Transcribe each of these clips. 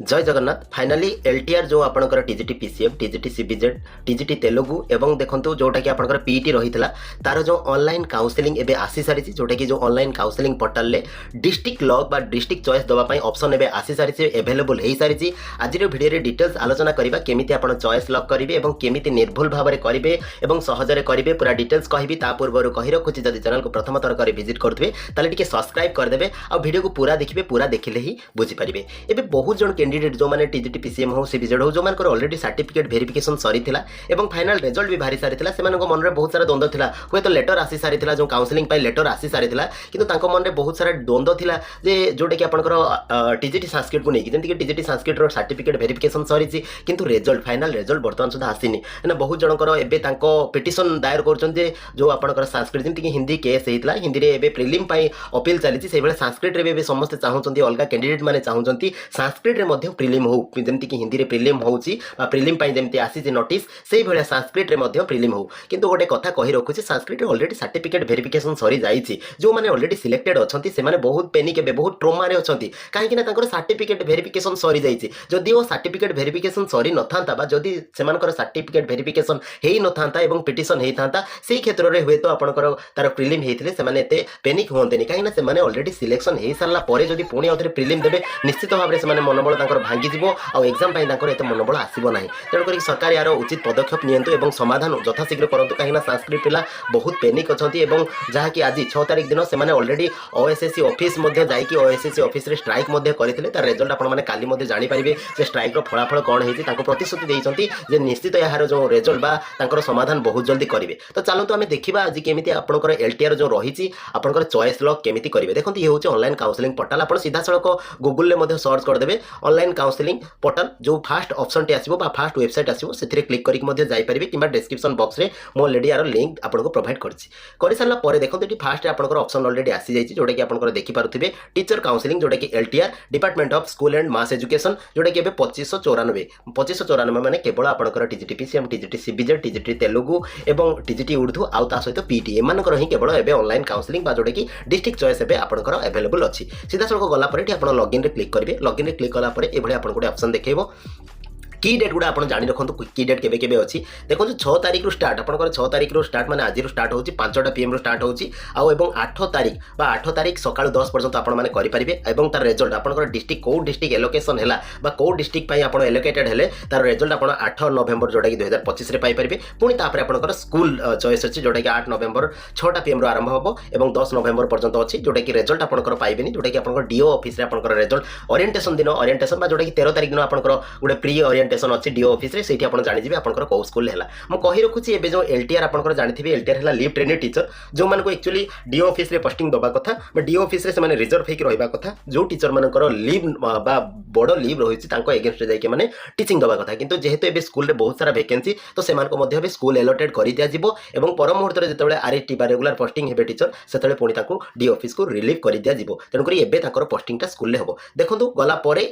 जय Jagannath finally LTR जो आपंकर TGT PCM TGT CBZ TGT Telugu एवं देखो जोटा कि आपंकर पीईटी रही तार जो ऑनलाइन काउंसलिंग एबे आसी सारी जोटा कि जो ऑनलाइन काउंसलिंग पोर्टाल ले डिस्ट्रिक्ट लॉग बा डिस्ट्रिक्ट चॉइस दवाई ऑप्शन एबे आसी सारी एवेलेबल हो सारी आज भिडियो डिटेल्स आलोचना करबा केमिति आपण चॉइस लॉक करेंगे और केमिति निर्भुल भाव में करेंगे और सहजरे करेंगे पूरा डिटेल्स कहबी ता पूर्व कही रखुची जदि चैनल को प्रथम थर कर विजिट करुवे ताले टिके सब्सक्राइब करदेवे आ वीडियो को पूरा देखिए पूरा देखिले ही बुझी पारिबे। एबे बहुत जन कैंडिडेट जो मैंने टीजीटी पीसीएम हो सीबीजेड हो जो मानकर ऑलरेडी सर्टिफिकेट वेरिफिकेशन सरी एवं फाइनल रिजल्ट भी बाहरी सारी से मन में बहुत सारा द्वंद्व था हुए तो लेटर आसी सारी जो काउंसलिंग लेटर आसी सारी किंतु मन में बहुत सारा द्वंद्व था जे जोटा कि आपंकर टीजीटी संस्कृत को लेकिन जमीक टीजीटी संस्कृत सर्टिफिकेट वेरिफिकेशन सरी किंतु रिजल्ट फाइनल रिजल्ट बर्तमान सुधा आसीनी ना बहुत जनकर एबे पिटिशन दायर कर जो आपंकर संस्कृत जमीक हिंदी केस होता हिंदी में प्रिलिम अपील चली से संस्कृत में समस्ते चाहते अलग कैंडिडेट मैंने चाहते संस्कृत में प्रिलिम हो जमीक हिंदी में प्रिलिम होची प्रिलिम जमी आसी नोटिस से भाया संस्कृत में प्रिलिम हो किंतु गोटे कथा कही रखुच्छे संस्कृत ऑलरेडी सर्टिफिकेट वेरिफिकेशन सरी जाइए जो मैंने ऑलरेडी सिलेक्टेड अच्छा से बहुत पेनिक ए बहुत ट्रोमा अच्छा कहीं सर्टिफिकेट वेरिफिकेशन सरी जाइए जदि वो सर्टिफिकेट वेरिफिकेशन सरी न था जदि से सर्टिफिकेट वेरिफिकेशन हो न था पिटिशन होता था से क्षेत्र में हुए तो आपंकर तार प्रिलिम होते एत पेनिक हमें कहीं ऑलरेडी सिलेक्शन हो सारापर जब पुणी आउे प्रिलिम देवे निश्चित भाव में मनोबल भांगीज और एग्जाम एत मनोबल आसब ना तेणुक सरकार यार उचित पदक्षेप नियंतु समाधान यथाशीघ्र करूँ कहीं संस्कृत पिला बहुत पेनिक अच्छा जहाँकि आज 6 तारिख दिन से ऑलरेडी ओएसएससी ऑफिस जाकि ओएसएससी ऑफिस रे स्ट्राइक करते तार रिजल्ट आपने काली जानीपारे फलाफल कौन होती प्रतिश्रुति देते निश्चित यार जो रिजल्ट बा समाधान बहुत जल्दी करेंगे। तो चलते आम देखा आज केमी आपंकर एलटीआर जो रही आपंकर चॉइस लॉक केमी करेंगे। देखो ये हूँ ऑनलाइन काउंसलिंग पोर्टाल आप सीधा सड़क गूगल में सर्च करदे ऑनलाइन काउंसलिंग पोर्टाल जो फास्ट ऑप्शन टी आसो फास्ट वेबसाइट आसो से क्लिक करके जापारे कि डिस्क्रिप्शन बॉक्स में मुझे ऑलरेडी यार लिंक आपको प्रोवाइड कर सारापर देखो ये फास्ट आपंकर ऑप्शन ऑलरेडी आसी जाइए जोटा कि आप देखिपे टीचर काउंसलिंग जोटा कि LTR department of school and mass education जोटा कि 2594 मैंने केवल आपंकर TGT PCM TGT CBZ TGT Telugu और टीजीटी उर्दू आउ ता सहित पीटी एमानकर ही केवल एबे ऑनलाइन काउंसलिंग जोटा कि डिस्ट्रिक्ट चॉइस एबे आपंकर अवेलेबल अच्छी सीधा सड़क गलापर आप लॉगिन रे क्लिक करेंगे लॉगिन रे क्लिक कलापर ये आपको गोटे ऑप्शन देखो की डेट गुड़ा आप जानी रखु की डेट केबे केबे अच्छी देखो 6 तारिख स्टार्ट आपंकर 6 तारिख स्टार्ट माने आज स्टार्ट होची 5टा पीएम स्टार्ट होची आउ एवं 8 तारिख बा 8 तारिख सकाळ 10 पर्यंत आपण माने करि परिबे एवं तार रिजल्ट आपंकर डिस्ट्रिक्ट को डिस्ट्रिक्ट एलोकेशन हैला बा को डिस्ट्रिक्ट पई आपण एलोकेटेड हेले तार रिजल्ट आपण 8 नवेम्बर जोटा कि 2025 रे पाई परिबे पुनी तापर आपंकर स्कूल चॉइस अछि जोटा कि 8 नवेम्बर 6टा पीएम रो आरंभ होबो एवं 10 नवेम्बर पर्यंत अछि जोटा कि रिजल्ट आपंकर पाइबेनी जोटा कि आपंकर डीओ ऑफिस रे आपंकर रिजल्ट ओरिएंटेशन दिन ओरिएंटेशन बा जोटा कि 13 तारिख दिन आपंकर गुडे प्री ओरिएंटेशन अछि डीओ ऑफिस से आप जानी आपंकर कौ स्कूल है मुझे कही रखुच्छी ए जो एलटीआर आपंकर जानी एलटीआर है लीव ट्रेनिंग टीचर जो मानक एक्चुअली डीओ ऑफिस रे पोस्टिंग दबा कथा डीओ ऑफिस रे से माने रिजर्व होकर रहा कथा जो टीचर मानकर लीव बा बड़ लीव रही एगेन्स्ट जाइए मैंने टीचिंग दबा कथा किंतु जेहेतु ए स्कूल में बहुत सारा वैकेंसी तो से स्कूल एलोटेड कर दिज्व और पर मुहूर्त में जो आरएसटी बा रेगुलर पोस्टिंग है टीचर से पुणी डी ऑफिस को रिलीव कर दिज्व तेणुक एवं पोस्टिंगटा स्कूल हम देखो गलापर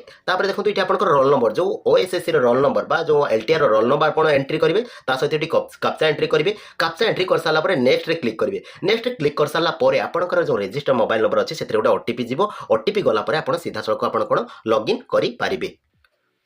देखो ये आप रोल नंबर जो ओएसएससी रोल नंबर बा जो एलटीआर रोल नंबर आप एंट्री करेंगे सहित कैप्चा एंट्री करेंगे कैप्चा एंट्री कर सारापर नेक्स्ट रे क्लिक करेंगे नेक्स्ट क्लिक कर सारापर आपंकर जो रजिस्टर मोबाइल नंबर अच्छे से गोटे ओटीपी जीव ओटीपी गलापर आप सीधा सड़क आप लॉगिन करेंगे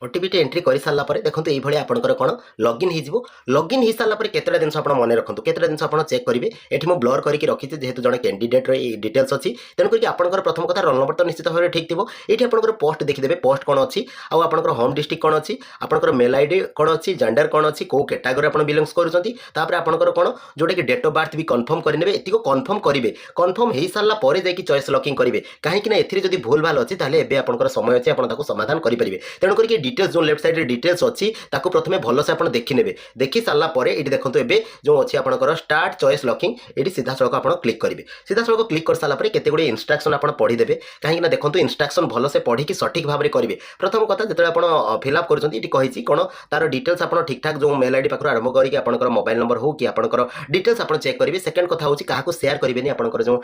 ओटीपी एंट्री कर सारापर देखो ये आपंकर कौन लॉगिन हो लॉगिन हो सारापर केतटा जिन मन रखु केतटा जिन चेक करेंगे ये मुझे ब्लर करके रखी जेहेतु जड़े कैंडिडेट डिटेल्स अच्छी तेणुक आपंकर प्रथम कथा रोल नंबर तो निश्चित भाव में ठीक थो ये आपंकर पोस्ट देखिदेवे पोस्ट कौन अच्छी आउ आपंकर होम डिस्ट्रिक्ट कौन अच्छी आपंकर मेल आईडी कौन अच्छी जेंडर कौन अच्छी कौ कैटेगरी आप बिलोंग्स कर आपंकर कौन जोटा कि डेट ऑफ बर्थ भी कन्फर्म करेंगे ये कन्फर्म करेंगे कन्फर्म हो सारापर जाकि चॉइस लॉकिंग करेंगे कहीं एथि भूल भाल अच्छी आपंकर समय अच्छे आप समाधान करेंगे तेणुक डिटेल्स जो लेफ्ट साइड डिटेल्स अच्छी ताको प्रथमे भल से आप देखिने देखी सारा पर ये देखो ए जो अच्छी आपंकर स्टार्ट चॉइस लॉकिंग ये सीधा सड़क आप क्लिक करेंगे सीधा सड़क क्लिक कर सारापर केते गुड़े इंस्ट्रक्शन आप पढ़ीदेवे कहीं देखो इंस्ट्रक्शन भल से पढ़ी सठिक भाव में करेंगे प्रथम कथा जो आप फिलअप कर कौन तार डिटेल्स आप ठीक ठाक जो मेल आईडी पाखर आरंभ करके आपंकर मोबाइल नंबर हो कि आपंकर डिटेल्स आप चेक करेंगे सेकेंड कथा हूँ क्या सेयार करेंगे आपंकर जो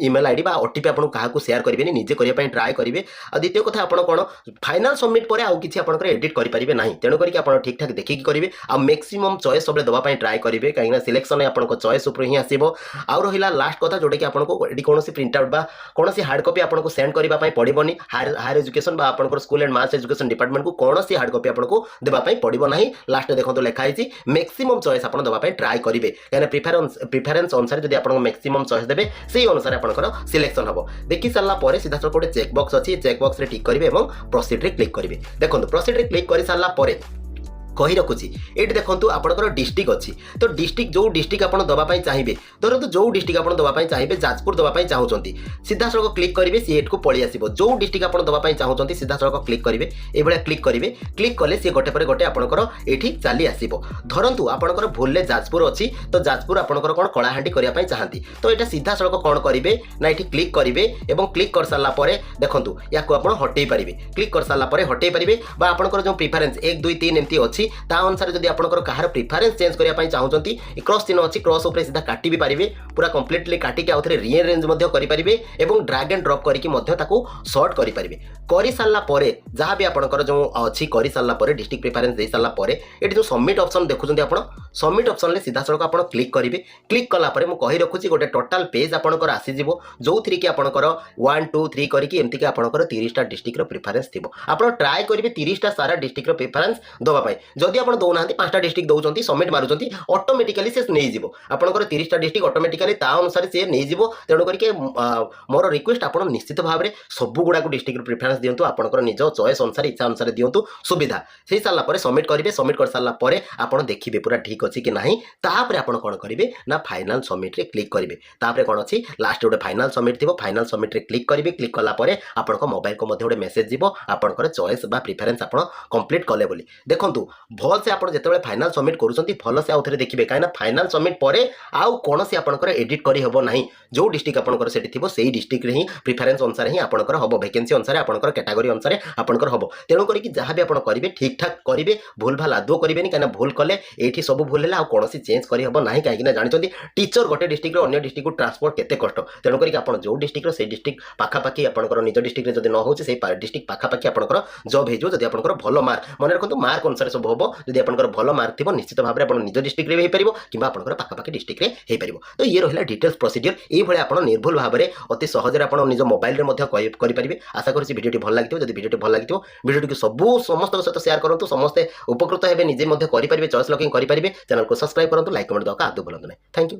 इमेल आईडी ओटीपी आपको क्या सेयार करेंगे निजे करने ट्राए करेंगे और द्वितीय कथा आप कौन फाइनाल सबमिट सबमिट पर आउ किसी आपंकर एडिट करेंगे ना तेणुक आप ठीक ठाक देखिए करेंगे आ मैक्सिमम चॉइस सब दवाई ट्राए करेंगे कहीं सिलेक्शन आपको चॉइस उपर ही आसो आउ रहा लास्ट कथा जोटा कि आपको ये कौन प्रिंट आउट कौन हार्ड कॉपी आपको सेंड करने पड़ोनी हायर एजुकेशन आपंकर school and mass education department को कौन हार्ड कॉपी आपको देवाई पड़ो ना लास्ट देखो लिखाई मैक्सिमम चॉइस आप दवाई ट्राए करेंगे कहीं प्रिफरेन्स अनुसार जब आप मैक्सिमम चॉइस देते से अनुसार आपंकर सिलेक्शन हम देखी सारापर सीधा सड़क गोटे चेकबक्स अच्छी चेकबक्स टिक करेंगे और प्रोसीड रे क्लिक करेंगे देखो प्रोसीड रे क्लिक कर सारापर कही रखुची ये देखो आपंकर डिस्ट्रिक्ट अच्छी तो डिस्ट्रिक्ट जो डिस्ट्रिक्ट आप दवाई चाहिए धर तो जो डिस्ट्रिक्ट आप दवाई चाहिए जाजपुर दवाई चाहते सीधा सड़क क्लिक करेंगे सी एट को पलि आसो जो डिस्ट्रिक्ट आप दवाई चाहते सीधा सड़क क्लिक करेंगे ये क्लिक करेंगे क्लिक कले सी गोटे पर गोटे आपंकर ये चली आसो धरतु आपंकर भूल जाजपुर अच्छी तो जाजपुर आपंकर कौन कलाहांडी करने चाहती तो यहाँ सीधा सड़क कौन करेंगे ना ये क्लिक करेंगे और क्लिक कर सारापर देखो या आप हटई पारे क्लिक कर सारापर हटई पारे आपंकर जो प्रिफरेन्स 1 2 3 एमती अच्छी ता अनुसार जब आपंकर कहार प्रिफरेन्स चेंज करने चाहते क्रॉस चिन्ह अच्छी क्रॉस उपर सीधा काटी भी पारे पूरा कंप्लीटली काटिक आउ थे रीअरेंज करेंगे और ड्रैग एंड ड्रॉप करके सर्ट करेंगे कर सारापर जहाँ भी आपंकर जो अच्छी कर सारापर डिस्ट्रिक्ट प्रिफरेन्स दे सारापर ये जो सबमिट ऑप्शन देखुं आप सबमिट ऑप्शन में सीधा सड़क आप क्लिक करेंगे क्लिक कलापर मुझे कही रखुची गोटे टोटाल पेज आपंकर आसीज जो थी कि आपंकर 1 2 3 करके एमती आपंकर 30टा डिस्ट्रिक्ट प्रिफरेन्स थी आप ट्राए करेंगे 30टा सारा डिस्ट्रिक्ट प्रिफरेन्स दवाई जदि आप दौना 5टा डिस्ट्रिक्ट दौरान सबमिट मारुंच ऑटोमेटिकली से नहीं आपंकर 30टा डिस्ट्रिक्ट ऑटोमेटिकली ता अनुसार से नहीं तेणु करके मोर रिक्वेस्ट आप निश्चित भाव में सब गुड़ा डिस्ट्रिक्ट प्रिफरेन्स दिंतु आपंकर निज चॉइस अनुसार इच्छा अनुसार दिंतु सुविधा से सारापर सबमिट करेंगे सबमिट कर सारापर आप देखिए पूरा ठीक अच्छी कि नहीं तापर आप कौन करेंगे ना फाइनाल सबमिट रे क्लिक करेंगे तापर कौन अच्छी लास्ट गोटे फाइनाल सबमिट थी फाइनाल सबमिट रे क्लिक करेंगे क्लिक कलापर आप मोबाइल को गोटे मेसेज जीव आपंकर चॉइस बा प्रिफरेन्स आप कंप्लीट कले बोली देखो भल से आप जो फाइनाल सबमिट करुँच भल से आउ थे देखिए कहीं फाइनाल सबमिट पर आउ कौन सी आपंकर एडिट करहब ना जो डिस्ट्रिक्ट आपंकर से थी डिस्ट्रिक्ट ही प्रिफरेन्स अनुसार ही आपंकर हम वैकेंसी अनुसार आपंकर कैटेगरी अनुसार आपंकर हम तेणुक जहाँ भी आप करेंगे ठीक ठाक करेंगे भूल भाल आदौ करेंगे कहीं भूल कले ये सब भूल है कौन चेंज करहब ना कहीं जानते टीचर गोटे डिस्ट्रिक्ट अन्य डिस्ट्रिक्ट को ट्रांसपोर्ट केते कष्ट तेणुक आप जो डिस्ट्रिक्ट से डिस्ट्रिक्ट पाखापाखि आपंकर निज डिस्ट्रिक्ट जब न हो डिस्ट्रिक्ट पाखापाखि आपंकर जब हो जब आपंकर भल मार्क मन रखु मार्क अनुसार सब हम जब आपंकर भल मार्क थी निश्चित भाव में आप निज डिस्ट्रिक्ट में हो पार कि आपंकर पाखापाखि डिस्ट्रिक्ट में हो पार तो ये रहा डिटेल्स प्रोसीजर ये आप निर्भुल भाव में अति सहज आप निज मोबाइल में करेंगे आशा करुँच भिडियो भल लगी जब भिडियो भल लगी भिडियो को सब समस्त सहित शेयर करूँ समस्ते उपकृत हे निजे करेंगे चॉइस लॉकिंग करेंगे चैनल को सब्सक्राइब करूँ लाइक कमेंट देवा आदौ भूलु ना थैंक यू।